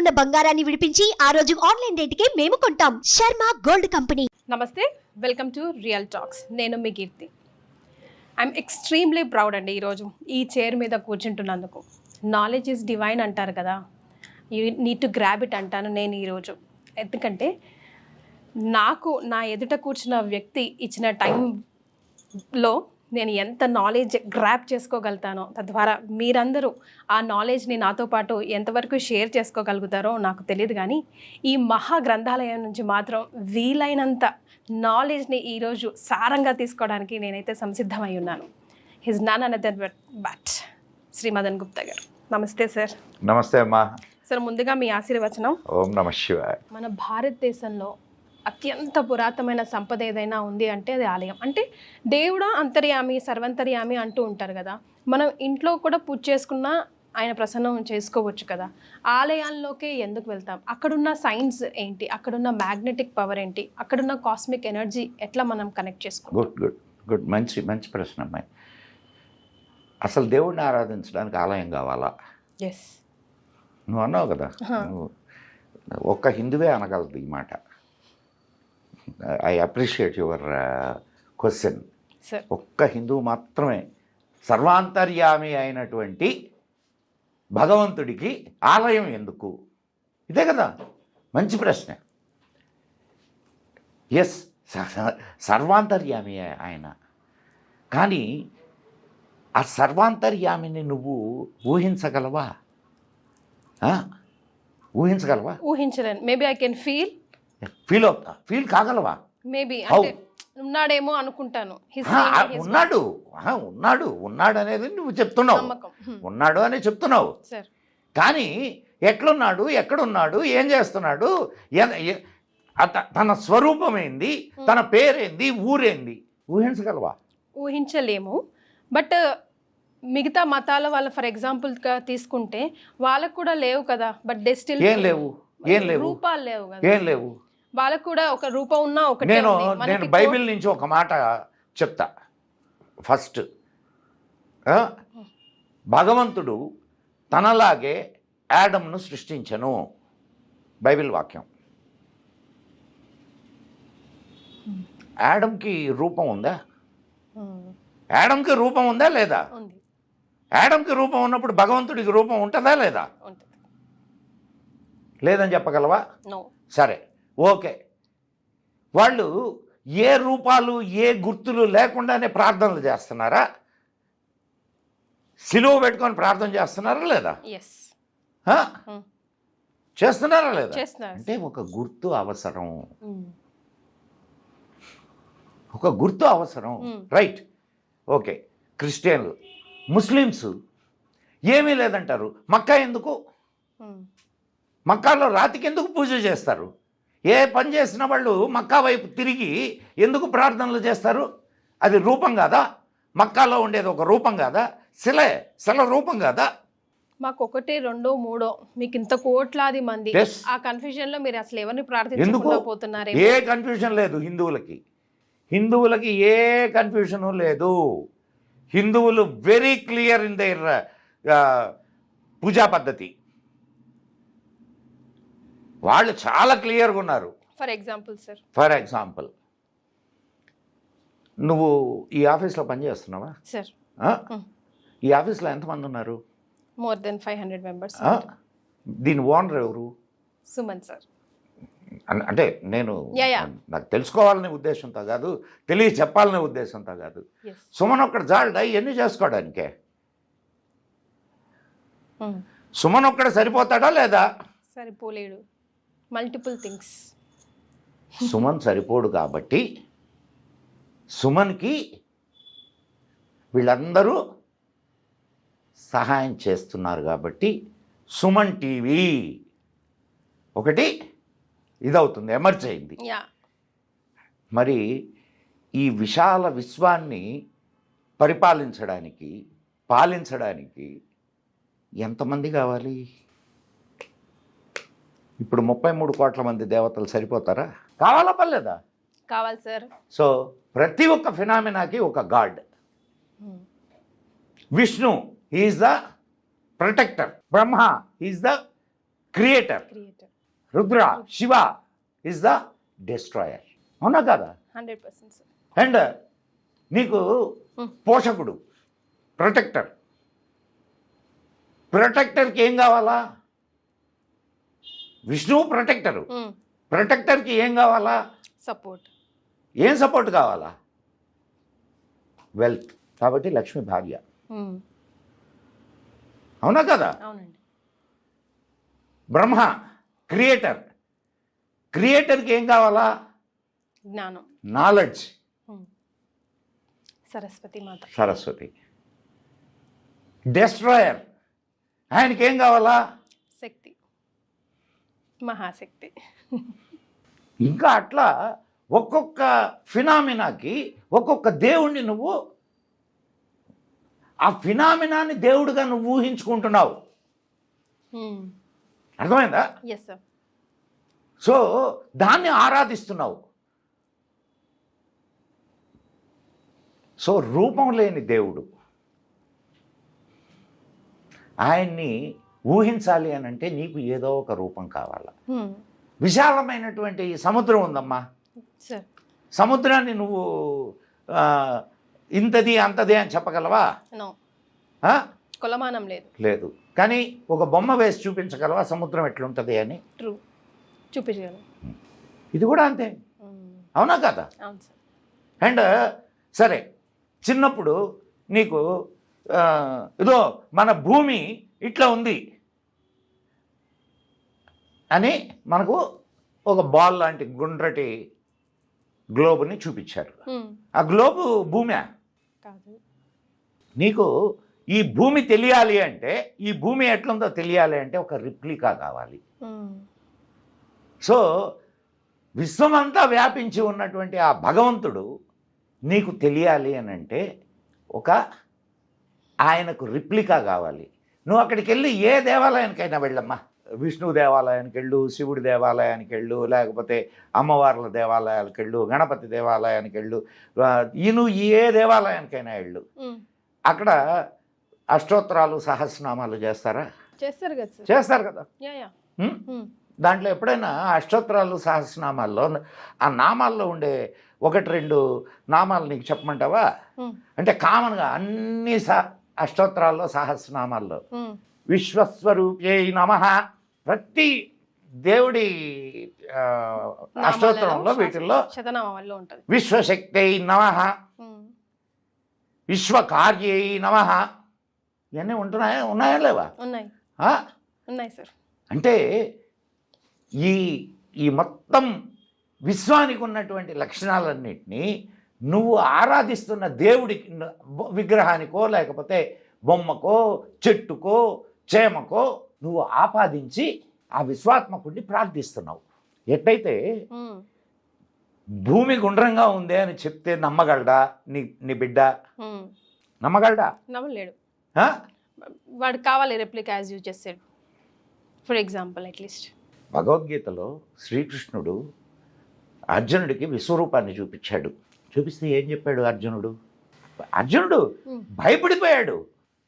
ఉన్న బంగారాన్ని విడిపించి ఆ రోజు ఆన్లైన్ రేటుకే మేము కొంటాం. Sharma gold company. నమస్తే, వెల్కమ్ టు రియల్ టాక్స్. నేను మీ కీర్తి. ఐఎమ్ ఎక్స్ట్రీమ్లీ ప్రౌడ్ అండి ఈరోజు ఈ చైర్ మీద కూర్చుంటున్నందుకు. నాలెడ్జ్ ఈజ్ డివైన్ అంటారు కదా, you need to grab it అంటాను నేను ఈరోజు. ఎందుకంటే నాకు నా ఎదుట కూర్చున్న వ్యక్తి ఇచ్చిన టైంలో నేను ఎంత నాలెడ్జ్ గ్రాప్ చేసుకోగలుగుతానో, తద్వారా మీరందరూ ఆ నాలెడ్జ్ని నాతో పాటు ఎంతవరకు షేర్ చేసుకోగలుగుతారో నాకు తెలియదు. కానీ ఈ మహా గ్రంథాలయం నుంచి మాత్రం వీలైనంత నాలెడ్జ్ని ఈరోజు సారంగా తీసుకోవడానికి నేనైతే సంసిద్ధమై ఉన్నాను. He's none other but Shri Madan Gupta గారు. నమస్తే సార్. నమస్తే అమ్మా. సార్, ముందుగా మీ ఆశీర్వచనం. ఓం నమః శివాయ. మన భారతదేశంలో అత్యంత పురాతనమైన సంపద ఏదైనా ఉంది అంటే అది ఆలయం. అంటే దేవుడా అంతర్యామి సర్వంతర్యామి అంటూ ఉంటారు కదా, మనం ఇంట్లో కూడా పూజ చేసుకున్నా ఆయన ప్రసన్నం చేసుకోవచ్చు కదా. ఆలయాల్లోకే ఎందుకు వెళ్తాం? అక్కడున్న సైన్స్ ఏంటి, అక్కడున్న మ్యాగ్నెటిక్ పవర్ ఏంటి, అక్కడున్న కాస్మిక్ ఎనర్జీ ఎట్లా మనం కనెక్ట్ చేసుకుంటాం? గుడ్ గుడ్ గుడ్ మంచి మంచి ప్రశ్న అమ్మాయి. అసలు దేవుడిని ఆరాధించడానికి ఆలయం కావాలా? ఎస్, నువ్వు అన్నావు కదా, నువ్వు ఒక్క హిందువే అనగలదు ఈ మాట. I appreciate your question. Sir, ఒక్క హిందువు మాత్రమే సర్వాంతర్యామి అయినటువంటి భగవంతుడికి ఆలయం ఎందుకు? ఇదే కదా మంచి ప్రశ్న. ఎస్, సర్వాంతర్యామి ఆయన. కానీ ఆ సర్వాంతర్యామిని నువ్వు ఊహించగలవా? ఊహించగలవా? ఊహించలేను. మేబీ ఐ కెన్ ఫీల్ కాగలవా? మేబీ అంటే ఉన్నాడేమో అనుకుంటాను. ఉన్నాడు ఉన్నాడు అనేది నువ్వు చెప్తున్నావు, ఉన్నాడు అని చెప్తున్నావు. కానీ ఎట్లున్నాడు, ఎక్కడున్నాడు, ఏం చేస్తున్నాడు, తన స్వరూపం ఏంది, తన పేరేంది, ఊరేంది ఊహించగలవా? ఊహించలేము. బట్ మిగతా మతాల వాళ్ళ ఫర్ ఎగ్జాంపుల్గా తీసుకుంటే వాళ్ళకు కూడా లేవు కదా. బట్ దే స్టిల్ ఏం లేవు రూపాలు లేవు కదా. ఏం లేవు. వాళ్ళకు కూడా ఒక రూపం ఉన్నా ఒకటే. నేను బైబిల్ నుంచి ఒక మాట చెప్తా. ఫస్ట్, భగవంతుడు తనలాగే యాడమ్ను సృష్టించను. బైబిల్ వాక్యం. యాడమ్కి రూపం ఉందా? యాడమ్కి రూపం ఉందా లేదా? యాడమ్కి రూపం ఉన్నప్పుడు భగవంతుడికి రూపం ఉంటుందా లేదా? లేదని చెప్పగలవా? సరే, ఓకే. వాళ్ళు ఏ రూపాలు ఏ గుర్తులు లేకుండానే ప్రార్థనలు చేస్తున్నారా? సిలువ పెట్టుకొని ప్రార్థన చేస్తున్నారా లేదా? చేస్తున్నారా లేదా? అంటే ఒక గుర్తు అవసరం, ఒక గుర్తు అవసరం. Right, okay. క్రిస్టియన్లు, ముస్లిమ్స్ ఏమీ లేదంటారు. మక్కా ఎందుకు? మక్కాలో రాతికి ఎందుకు పూజ చేస్తారు? ఏ పని చేసిన వాళ్ళు మక్కా వైపు తిరిగి ఎందుకు ప్రార్థనలు చేస్తారు? అది రూపం కాదా? మక్కాలో ఉండేది ఒక రూపం కాదా? శిల రూపం కాదా? మాకు ఒకటి రెండో మూడో, మీకు ఇంత కోట్లాది మంది. ఆ కన్ఫ్యూజన్ లో మీరు అసలు ఎవరిని ప్రార్థించకపోతున్నారు? ఏ కన్ఫ్యూజన్ లేదు హిందువులకి ఏ కన్ఫ్యూజను లేదు. హిందువులు వెరీ క్లియర్ ఇన్ దైర్ పూజా పద్ధతి. వాళ్ళు చాలా క్లియర్గా ఉన్నారు. ఫర్ ఎగ్జాంపుల్ నువ్వు ఈ ఆఫీస్లో పనిచేస్తున్నావా సార్? ఈ ఆఫీస్లో ఎంతమంది ఉన్నారు? More than 500 members. దీని ఓనర్ ఎవరు? సుమన్ సార్. అంటే నేను నాకు తెలుసుకోవాలనే ఉద్దేశంతో కాదు, చెప్పాలనే ఉద్దేశంతో కాదు. సుమన్ ఒక్కడ జాల్డా ఇవన్నీ చేసుకోవడానికే? సుమన్ ఒక్కడ సరిపోతాడా లేదా? సరిపోలేడు. Multiple things. సుమన్ సరిపోడు కాబట్టి సుమన్కి వీళ్ళందరూ సహాయం చేస్తున్నారు కాబట్టి సుమన్ టీవీ ఒకటి ఇదవుతుంది, ఎమర్జ్ అయింది. మరి ఈ విశాల విశ్వాన్ని పాలించడానికి ఎంతమంది కావాలి? ఇప్పుడు 33 కోట్ల మంది దేవతలు సరిపోతారా? కావాలా పర్లేదా? కావాలి సార్. సో ప్రతి ఒక్క ఫినామినాకి ఒక God. Vishnu is the protector, Brahma is the creator. Rudra, Shiva is the destroyer. అవునా కదా? 100% సార్. అండ్ నీకు పోషకుడు, ప్రొటెక్టర్. ప్రొటెక్టర్కి ఏం కావాలా? విష్ణువు ప్రొటెక్టరు. ప్రొటెక్టర్కి ఏం కావాలా? సపోర్ట్. ఏం సపోర్ట్ కావాలా? వెల్త్. కాబట్టి లక్ష్మి భార్య. అవునా కదా? అవునండి. బ్రహ్మ క్రియేటర్. క్రియేటర్కి ఏం కావాలా? జ్ఞానం. నాలెడ్జ్. సరస్వతి మాత. సరస్వతి. డెస్ట్రాయర్, ఆయనకి ఏం కావాలా? శక్తి, మహాశక్తి. ఇంకా అట్లా ఒక్కొక్క ఫినామినాకి ఒక్కొక్క దేవుణ్ణి నువ్వు, ఆ ఫినామినాన్ని దేవుడిగా నువ్వు ఊహించుకుంటున్నావు. అర్థమైందా? Yes sir. సో దాన్ని ఆరాధిస్తున్నావు. సో రూపం లేని దేవుడు, ఆయన్ని ఊహించాలి అని అంటే నీకు ఏదో ఒక రూపం కావాలా. విశాలమైనటువంటి సముద్రం ఉందమ్మా. సార్, సముద్రాన్ని నువ్వు ఇంతది అంతది అని చెప్పగలవా? నో. ఆ? కొలమానం లేదు. లేదు. కానీ ఒక బొమ్మ వేసి చూపించగలవా సముద్రం ఎట్లుంటుంది అని? ట్రూ. చూపించగలను. ఇది కూడా అంతే. అవునా కదా? అవును సార్. అండ్ సరే, చిన్నప్పుడు నీకు ఇదో మన భూమి ఇట్లా ఉంది అని మనకు ఒక బాల్ లాంటి గుండ్రటి గ్లోబుని చూపించారు. ఆ గ్లోబు భూమే కాదు. నీకు ఈ భూమి తెలియాలి అంటే, ఈ భూమి ఎట్లుందో తెలియాలి అంటే ఒక రిప్లికా కావాలి. సో విశ్వమంతా వ్యాపించి ఉన్నటువంటి ఆ భగవంతుడు నీకు తెలియాలి అని అంటే ఒక ఆయనకు రిప్లికా కావాలి. నువ్వు అక్కడికి వెళ్ళి ఏ దేవాలయానికైనా వెళ్ళమ్మా, విష్ణు దేవాలయానికి వెళ్ళు, శివుడి దేవాలయానికి వెళ్ళు, లేకపోతే అమ్మవార్ల దేవాలయాలకు వెళ్ళు, గణపతి దేవాలయానికి వెళ్ళు, నువ్వు ఏ దేవాలయానికైనా వెళ్ళు. అక్కడ అష్టోత్తరాలు సహస్రనామాలు చేస్తారా? చేస్తారు కదా సార్. చేస్తారు కదా. దాంట్లో ఎప్పుడైనా అష్టోత్తరాలు సహస్రనామాల్లో ఆ నామాల్లో ఉండే 1-2 నామాలు నీకు చెప్పమంటావా? అంటే కామన్గా అన్ని అష్టోత్తరాల్లో సహస్రనామాల్లో విశ్వస్వరూప్యై నమః, ప్రతి దేవుడి అష్టోత్తరంలో వీటిల్లో శతనామాల్లో ఉంటుంది. విశ్వశక్తై నమః, విశ్వకార్యై నమః, ఇవన్నీ ఉన్నాయా లేవా? ఉన్నాయి సార్. అంటే ఈ మొత్తం విశ్వానికి ఉన్నటువంటి లక్షణాలన్నింటినీ నువ్వు ఆరాధిస్తున్న దేవుడికి, విగ్రహానికో లేకపోతే బొమ్మకో చెట్టుకో చేమకో నువ్వు ఆపాదించి ఆ విశ్వాత్మకుడిని ప్రార్థిస్తున్నావు. ఎట్లయితే భూమి గుండ్రంగా ఉంది అని చెప్తే నమ్మగలడా నీ బిడ్డ? నమ్మగలడా? నమ్మలేడు. వాడు కావాలి రెప్లికా యాజ్ యూ చేసాడు. ఫర్ ఎగ్జాంపుల్, అట్లీస్ట్ భగవద్గీతలో శ్రీకృష్ణుడు అర్జునుడికి విశ్వరూపాన్ని చూపించాడు. చూపిస్తే ఏం చెప్పాడు అర్జునుడు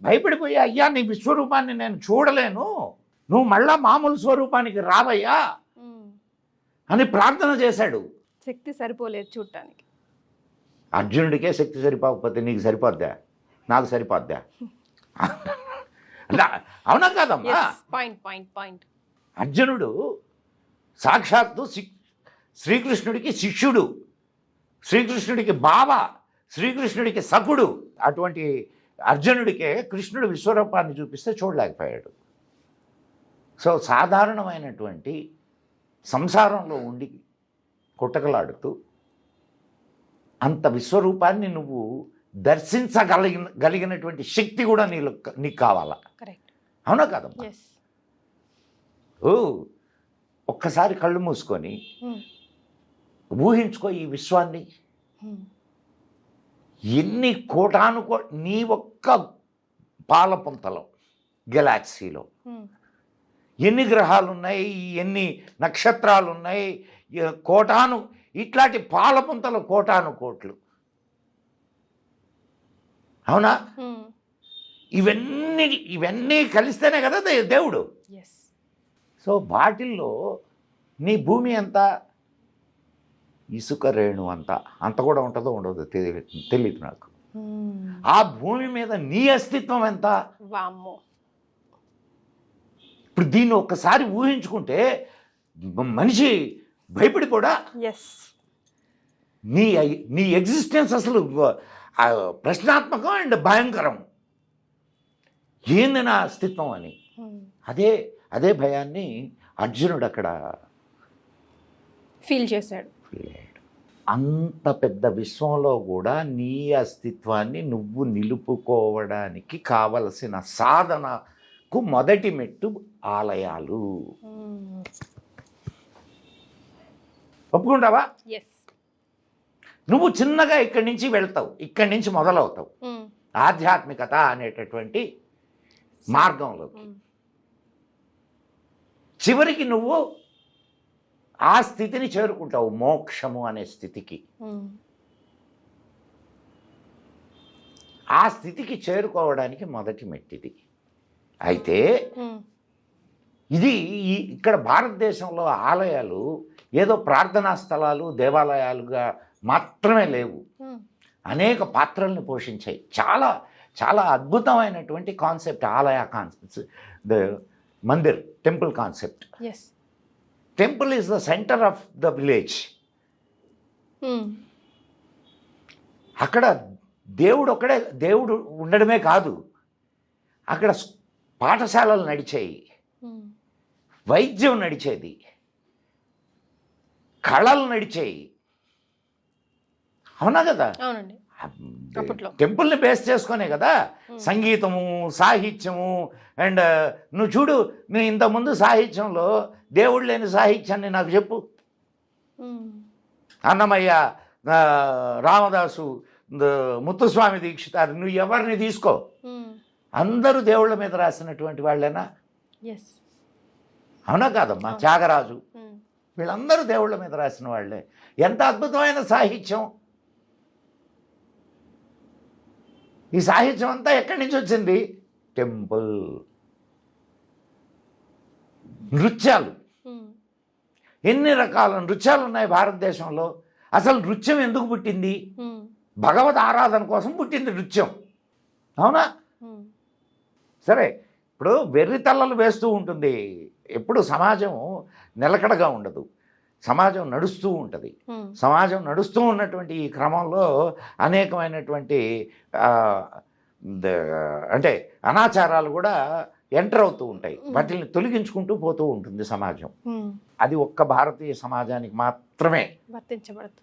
భయపడిపోయి అయ్యా నీ విశ్వరూపాన్ని నేను చూడలేను, నువ్వు మళ్ళా మామూలు స్వరూపానికి రావయ్యా అని ప్రార్థన చేశాడు. శక్తి సరిపోలేదు చూడటానికి. అర్జునుడికే శక్తి సరిపోకపోతే నీకు సరిపోద్దా? నాకు సరిపోద్దా? అవునా కాదమ్మా? పాయింట్. అర్జునుడు సాక్షాత్తు శ్రీకృష్ణుడికి శిష్యుడు, శ్రీకృష్ణుడికి బావ, శ్రీకృష్ణుడికి సఖుడు. అటువంటి అర్జునుడికే కృష్ణుడు విశ్వరూపాన్ని చూపిస్తే చూడలేకపోయాడు. సో సాధారణమైనటువంటి సంసారంలో ఉండి కుట్టకలాడుతూ అంత విశ్వరూపాన్ని నువ్వు దర్శించగలిగినటువంటి శక్తి కూడా నీకు కావాలా? కరెక్ట్. అవునా కాదమ్మా? ఒక్కసారి కళ్ళు మూసుకొని ఊహించుకో ఈ విశ్వాన్ని. ఎన్ని కోటానుకో నీ ఒక్క పాలపుంతలో గెలాక్సీలో ఎన్ని గ్రహాలు ఉన్నాయి, ఎన్ని నక్షత్రాలు ఉన్నాయి, ఇట్లాంటి పాలపుంతలు కోట్లు. అవునా? ఇవన్నీ కలిస్తేనే కదా దేవుడు. సో వాటిల్లో నీ భూమి ఎంత, ఇసుక రేణు అంత కూడా ఉంటుందో ఉండదో తెలియదు నాకు. ఆ భూమి మీద నీ అస్తిత్వం ఎంత? వామ్మో. ఇప్పుడు దీన్ని ఒక్కసారి ఊహించుకుంటే మనిషి భయపడిపోడా? ఎస్. నీ ఎగ్జిస్టెన్స్ అసలు ప్రశ్నాత్మకం అండ్ భయంకరం. ఏంది నా అస్తిత్వం అని. అదే భయాన్ని అర్జునుడు అక్కడ ఫీల్ చేశాడు. అంత పెద్ద విశ్వంలో కూడా నీ అస్తిత్వాన్ని నువ్వు నిలుపుకోవడానికి కావలసిన సాధనకు మొదటి మెట్టు ఆలయాలు. ఒప్పుకుంటావా? ఎస్. నువ్వు చిన్నగా ఇక్కడి నుంచి వెళ్తావు, ఇక్కడి నుంచి మొదలవుతావు ఆధ్యాత్మికత అనేటటువంటి మార్గంలోకి. చివరికి నువ్వు ఆ స్థితిని చేరుకుంటావు, మోక్షము అనే స్థితికి. ఆ స్థితికి చేరుకోవడానికి మొదటి మెట్టిది. అయితే ఇది ఇక్కడ భారతదేశంలో ఆలయాలు ఏదో ప్రార్థనా స్థలాలు, దేవాలయాలుగా మాత్రమే లేవు. అనేక పాత్రల్ని పోషించాయి. చాలా చాలా అద్భుతమైనటువంటి కాన్సెప్ట్ ఆలయ concepts. Mandir, temple concept. Temple is the centre of the village. అక్కడ దేవుడు ఉండడమే కాదు, అక్కడ పాఠశాలలు నడిచాయి, వైద్యం నడిచేది, కళలు నడిచాయి. అవునా కదా? అవునండి. టెంపుల్ని బేస్ చేసుకునే కదా సంగీతము, సాహిత్యము. అండ్ నువ్వు చూడు, నువ్వు ఇంతకుముందు సాహిత్యంలో దేవుడు లేని సాహిత్యాన్ని నాకు చెప్పు. అన్నమయ్య, రామదాసు, ముత్తుస్వామి దీక్షితారు, నువ్వు ఎవరిని తీసుకో, అందరూ దేవుళ్ళ మీద రాసినటువంటి వాళ్ళేనా? అవునా కాదమ్మా? త్యాగరాజు, వీళ్ళందరూ దేవుళ్ళ మీద రాసిన వాళ్ళే. ఎంత అద్భుతమైన సాహిత్యం! ఈ సాహిత్యం అంతా ఎక్కడి నుంచి వచ్చింది? టెంపుల్. నృత్యాలు, ఎన్ని రకాల నృత్యాలు ఉన్నాయి భారతదేశంలో. అసలు నృత్యం ఎందుకు పుట్టింది? భగవద్ ఆరాధన కోసం పుట్టింది నృత్యం. అవునా? సరే, ఇప్పుడు వెర్రి తల్లలు వేస్తూ ఉంటుంది. ఎప్పుడు సమాజం నిలకడగా ఉండదు, సమాజం నడుస్తూ ఉంటుంది. సమాజం నడుస్తూ ఉన్నటువంటి ఈ క్రమంలో అనేకమైనటువంటి అంటే అనాచారాలు కూడా ఎంటర్ అవుతూ ఉంటాయి. వాటిని తొలగించుకుంటూ పోతూ ఉంటుంది సమాజం. అది ఒక్క భారతీయ సమాజానికి మాత్రమే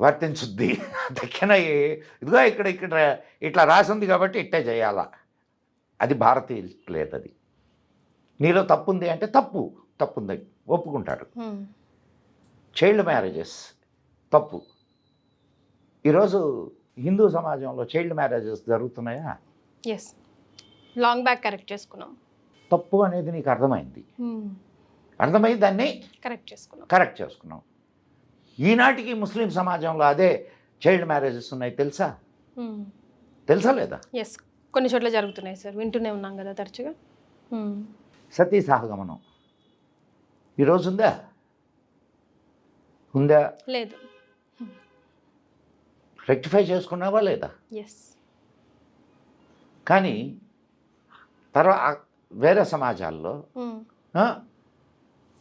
వర్తించుద్ది. దక్కిన ఇదిగో ఇక్కడ ఇట్లా రాసింది కాబట్టి ఇట్టే చేయాలా, అది భారతీయులకు లేదు. అది నీలో తప్పుంది అంటే తప్పుంది ఒప్పుకుంటాడు. చైల్డ్ మ్యారేజెస్ తప్పు. ఈరోజు హిందూ సమాజంలో చైల్డ్ మ్యారేజెస్ జరుగుతున్నాయా? ఎస్, లాంగ్ బ్యాక్ కరెక్ట్ చేసుకున్నాం. తప్పు అనేది నీకు అర్థమైంది, అర్థమైంది, దాన్ని కరెక్ట్ చేసుకున్నాం. ఈనాటికి ముస్లిం సమాజంలో అదే చైల్డ్ మ్యారేజెస్ ఉన్నాయి. తెలుసా లేదా? ఎస్, కొన్ని చోట్ల జరుగుతున్నాయి సార్, వింటూనే ఉన్నాం కదా తరచుగా. సతీ సహగమనం ఈరోజు ఉందా? లేదు. రెక్టిఫై చేసుకున్నావా లేదా? ఎస్. కానీ తర్వాత వేరే సమాజాల్లో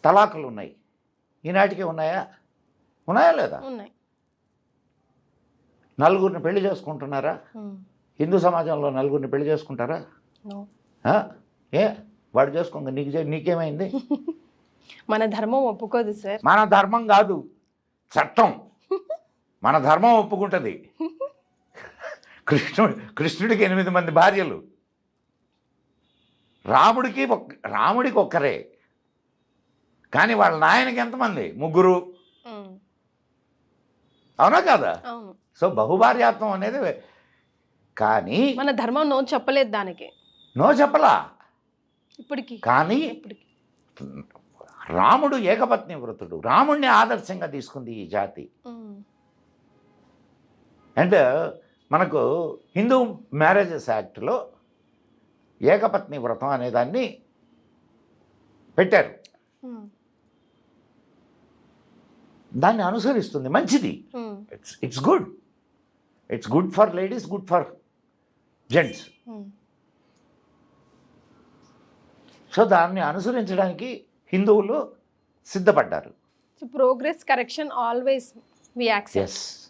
తలాకులు ఉన్నాయి. ఈనాటికి ఉన్నాయా లేదా? ఉన్నాయి. నలుగురిని పెళ్లి చేసుకుంటున్నారా? హిందూ సమాజంలో నలుగురిని పెళ్లి చేసుకుంటారా? ఏ వాడు చేసుకోండి, నీకేమైంది? మన ధర్మం ఒప్పుకోదు సార్. మన ధర్మం కాదు, చట్టం. మన ధర్మం ఒప్పుకుంటుంది. కృష్ణుడికి 8 మంది భార్యలు, రాముడికి ఒక్కరే. కానీ వాళ్ళ నాయనకి ఎంతమంది? 3. అవునా కాదా? సో బహుభార్యాత్వం అనేది. కానీ మన ధర్మం నో చెప్పలేదు దానికి. నో చెప్పలా ఇప్పటికి. కానీ రాముడు ఏకపత్ని వ్రతుడు. రాముడిని ఆదర్శంగా తీసుకుంది ఈ జాతి. అండ్ మనకు హిందూ మ్యారేజెస్ యాక్ట్లో ఏకపత్ని వ్రతం అనేదాన్ని పెట్టారు. దాన్ని అనుసరిస్తుంది, మంచిది. It's good. It's good for ladies, good for gents. So దాన్ని అనుసరించడానికి హిందువులు సిద్ధపడ్డారు. So progress correction always we accept. Yes.